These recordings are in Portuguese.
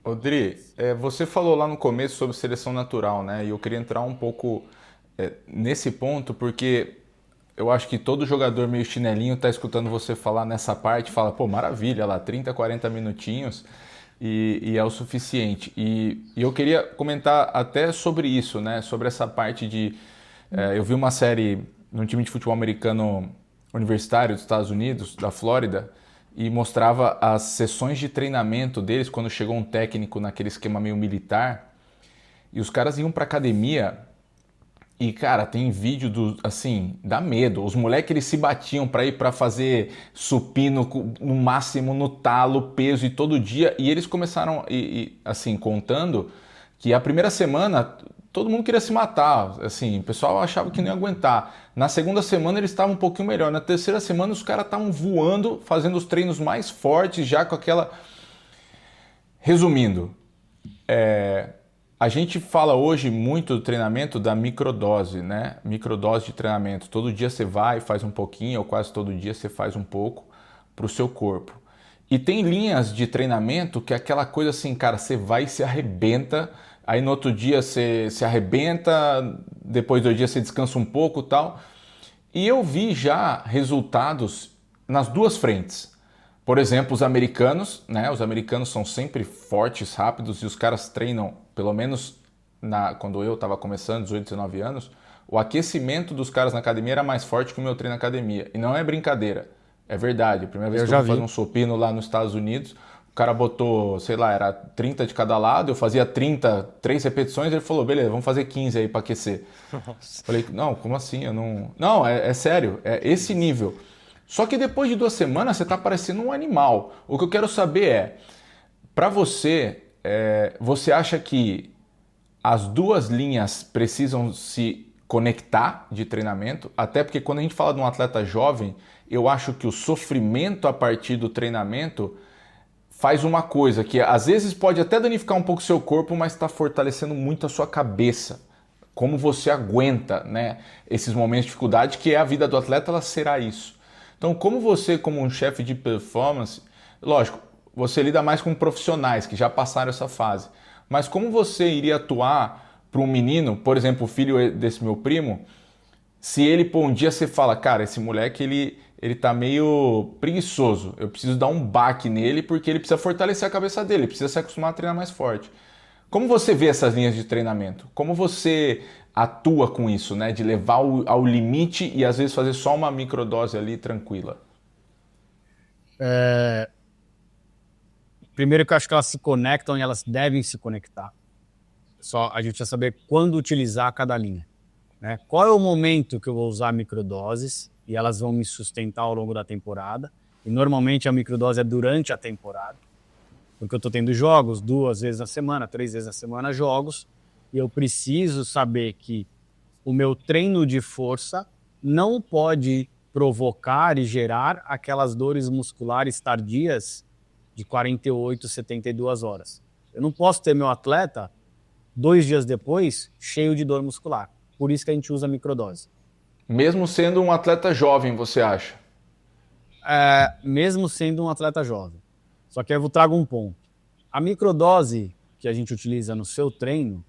Odri, você falou lá no começo sobre seleção natural, né? E eu queria entrar um pouco nesse ponto, porque eu acho que todo jogador meio chinelinho tá escutando você falar nessa parte, fala, pô, maravilha, lá 30, 40 minutinhos e é o suficiente. E eu queria comentar até sobre isso, né? Sobre essa parte de... eu vi uma série num time de futebol americano universitário dos Estados Unidos, da Flórida, e mostrava as sessões de treinamento deles quando chegou um técnico naquele esquema meio militar, e os caras iam pra academia. E, cara, tem vídeo do, assim, dá medo. Os moleques, eles se batiam pra ir pra fazer supino no máximo, no talo, peso e todo dia. E eles começaram, assim, contando que a primeira semana todo mundo queria se matar. Assim, o pessoal achava que não ia aguentar. Na segunda semana eles estavam um pouquinho melhor. Na terceira semana os caras estavam voando, fazendo os treinos mais fortes, já com aquela... Resumindo, a gente fala hoje muito do treinamento da microdose, né? Microdose de treinamento. Todo dia você vai, faz um pouquinho, ou quase todo dia você faz um pouco para o seu corpo. E tem linhas de treinamento que é aquela coisa assim, cara, você vai e se arrebenta, aí no outro dia você se arrebenta, depois do dia você descansa um pouco e tal. E eu vi já resultados nas duas frentes. Por exemplo, os americanos, né? Os americanos são sempre fortes, rápidos, e os caras treinam, pelo menos quando eu estava começando, 18, 19 anos, o aquecimento dos caras na academia era mais forte que o meu treino na academia. E não é brincadeira, é verdade. A primeira vez Eu que eu já fui fazer vi. um supino lá nos Estados Unidos, o cara botou, sei lá, era 30 de cada lado, eu fazia 30, 3 repetições, ele falou, beleza, vamos fazer 15 aí para aquecer. Nossa. Falei, não, como assim? Eu não. Não, é sério, é esse nível. Só que depois de 2 semanas você está parecendo um animal. O que eu quero saber para você, você acha que as duas linhas precisam se conectar de treinamento? Até porque quando a gente fala de um atleta jovem, eu acho que o sofrimento a partir do treinamento faz uma coisa que às vezes pode até danificar um pouco o seu corpo, mas está fortalecendo muito a sua cabeça. Como você aguenta, né, esses momentos de dificuldade, que é a vida do atleta, ela será isso. Então, como você, como um chefe de performance, lógico, você lida mais com profissionais que já passaram essa fase, mas como você iria atuar para um menino, por exemplo, o filho desse meu primo, se ele, pô, um dia você fala, cara, esse moleque, ele tá meio preguiçoso, eu preciso dar um baque nele porque ele precisa fortalecer a cabeça dele, ele precisa se acostumar a treinar mais forte. Como você vê essas linhas de treinamento? Como você atua com isso, né? De levar ao limite e às vezes fazer só uma microdose ali tranquila. Primeiro que eu acho que elas se conectam e elas devem se conectar. Só a gente precisa saber quando utilizar cada linha, né? Qual é o momento que eu vou usar microdoses e elas vão me sustentar ao longo da temporada. E normalmente a microdose é durante a temporada, porque eu estou tendo jogos 2 vezes na semana, 3 vezes na semana jogos, e eu preciso saber que o meu treino de força não pode provocar e gerar aquelas dores musculares tardias de 48, 72 horas. Eu não posso ter meu atleta 2 dias depois cheio de dor muscular. Por isso que a gente usa a microdose. Mesmo sendo um atleta jovem, você acha? Mesmo sendo um atleta jovem. Só que eu trago um ponto. A microdose que a gente utiliza no seu treino,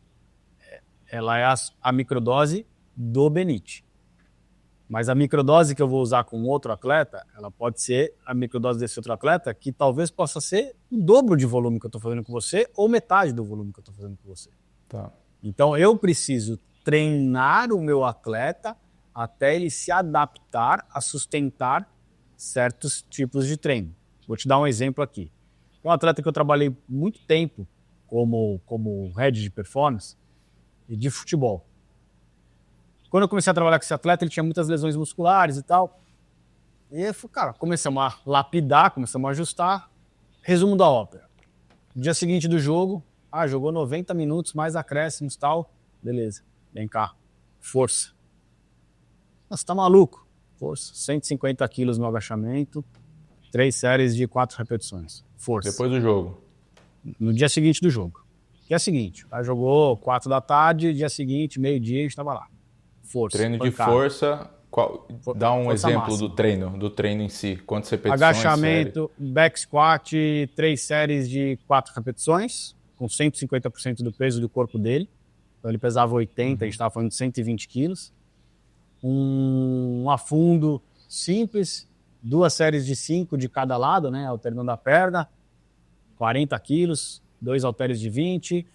ela é a microdose do Benite. Mas a microdose que eu vou usar com outro atleta, ela pode ser a microdose desse outro atleta, que talvez possa ser o dobro de volume que eu estou fazendo com você, ou metade do volume que eu estou fazendo com você. Tá. Então eu preciso treinar o meu atleta até ele se adaptar a sustentar certos tipos de treino. Vou te dar um exemplo aqui. Um atleta que eu trabalhei muito tempo como head de performance e de futebol. Quando eu comecei a trabalhar com esse atleta, ele tinha muitas lesões musculares e tal. E eu falei, cara, começamos a lapidar, começamos a ajustar. Resumo da ópera. No dia seguinte do jogo, jogou 90 minutos, mais acréscimos e tal. Beleza, vem cá. Força. Nossa, tá maluco? Força. 150 quilos no agachamento, 3 séries de 4 repetições. Força. Depois do jogo. No dia seguinte do jogo. Dia seguinte, jogou 4 da tarde, dia seguinte, meio-dia, a gente tava lá. Força. Treino de pancada. força. Dá um Força exemplo máxima. do treino em si. Quantas repetições? Agachamento, back squat, 3 séries de 4 repetições. com 150% do peso do corpo dele. Então ele pesava 80, a gente estava falando de 120 quilos. Um afundo simples, 2 séries de 5 de cada lado, né, alternando a perna, 40 quilos, 2 halteres de 20,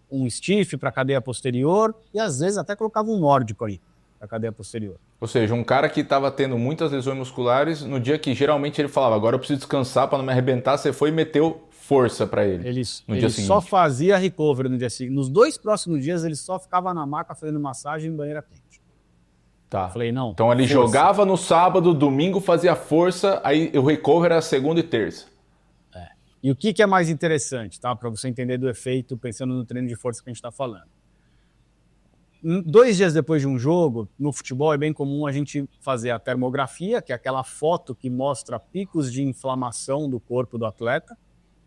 um stiff para a cadeia posterior e às vezes até colocava um nórdico aí para a cadeia posterior. Ou seja, um cara que estava tendo muitas lesões musculares, no dia que geralmente ele falava, agora eu preciso descansar para não me arrebentar, você foi e meteu força para ele no dia seguinte. Só fazia recovery no dia seguinte. Nos 2 próximos dias ele só ficava na maca fazendo massagem em banheira quente. Tá. Eu falei, não. Então ele força. jogava no sábado, domingo fazia força, aí o recover era segunda e terça. E o que é mais interessante, tá? Para você entender do efeito, pensando no treino de força que a gente está falando. 2 dias depois de um jogo, no futebol é bem comum a gente fazer a termografia, que é aquela foto que mostra picos de inflamação do corpo do atleta.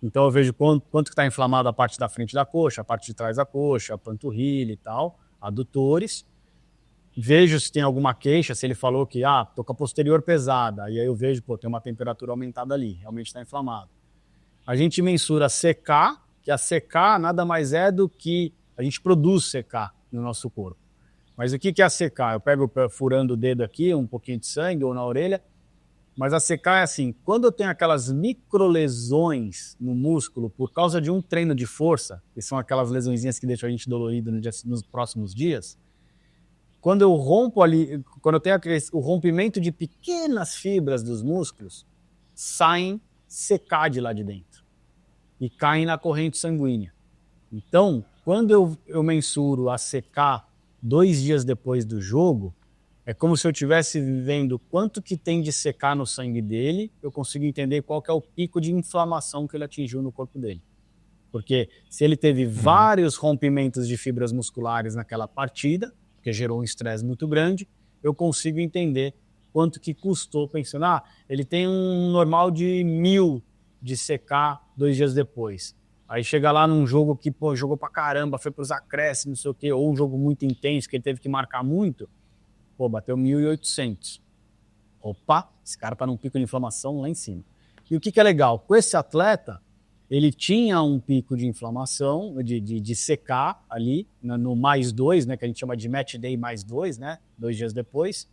Então eu vejo quanto está inflamado a parte da frente da coxa, a parte de trás da coxa, a panturrilha e tal, adutores. Vejo se tem alguma queixa, se ele falou que tô com a posterior pesada, e aí eu vejo, tem uma temperatura aumentada ali, realmente está inflamado. A gente mensura CK, que a CK nada mais é do que a gente produz CK no nosso corpo. Mas o que é a CK? Eu pego furando o dedo aqui, um pouquinho de sangue ou na orelha, mas a CK é assim, quando eu tenho aquelas microlesões no músculo por causa de um treino de força, que são aquelas lesõezinhas que deixam a gente dolorido nos próximos dias, quando eu rompo ali, quando eu tenho o rompimento de pequenas fibras dos músculos, saem CK de lá de dentro e caem na corrente sanguínea. Então, quando eu mensuro a CK 2 dias depois do jogo, é como se eu estivesse vendo quanto que tem de CK no sangue dele, eu consigo entender qual que é o pico de inflamação que ele atingiu no corpo dele. Porque se ele teve vários rompimentos de fibras musculares naquela partida, que gerou um estresse muito grande, eu consigo entender quanto que custou, pensando, ele tem um normal de 1000 de CK 2 dias depois. Aí chega lá num jogo que, jogou pra caramba, foi pros acréscimos, não sei o quê, ou um jogo muito intenso, que ele teve que marcar muito, bateu 1.800. Opa, esse cara tá num pico de inflamação lá em cima. E o que é legal? Com esse atleta, ele tinha um pico de inflamação, de CK ali, no +2, né, que a gente chama de match day +2, né, 2 dias depois.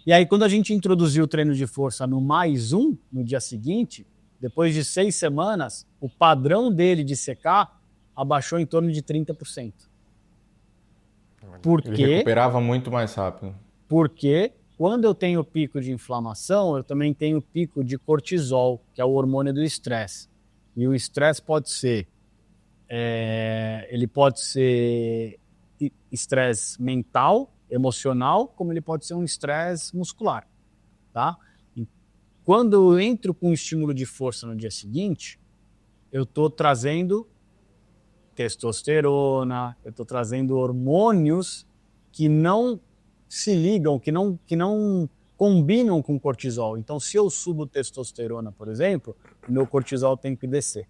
E aí, quando a gente introduziu o treino de força no +1, no dia seguinte, depois de 6 semanas, o padrão dele de CK abaixou em torno de 30%. Por quê? Ele recuperava muito mais rápido. Porque quando eu tenho pico de inflamação, eu também tenho pico de cortisol, que é o hormônio do estresse. E o estresse pode ser, ele pode ser estresse mental, emocional, como ele pode ser um estresse muscular, tá? E quando eu entro com um estímulo de força no dia seguinte, eu estou trazendo testosterona, eu estou trazendo hormônios que não se ligam, que não combinam com cortisol. Então, se eu subo testosterona, por exemplo, meu cortisol tem que descer.